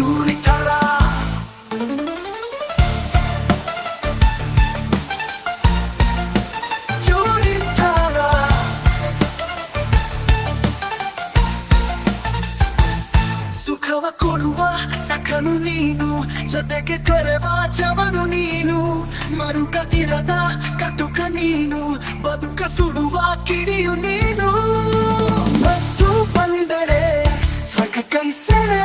ಚೂರಿ ತರ ಚೂರಿ ತರ ಸುಖವ ಕೊಡುವ ಸಖನು ನೀನು ಜೊತೆಗೆ ಕರೆವ ಜವನು ನೀನು ಮರುಕದಿರದ ಕಟುಕ ನೀನು ಬದುಕ ಸುಡುವ ಕಿಡಿಯು ನೀನು ಮತ್ತು ಬಂದರೆ ಸ್ವರ್ಗ ಕೈ ಸೆರೆ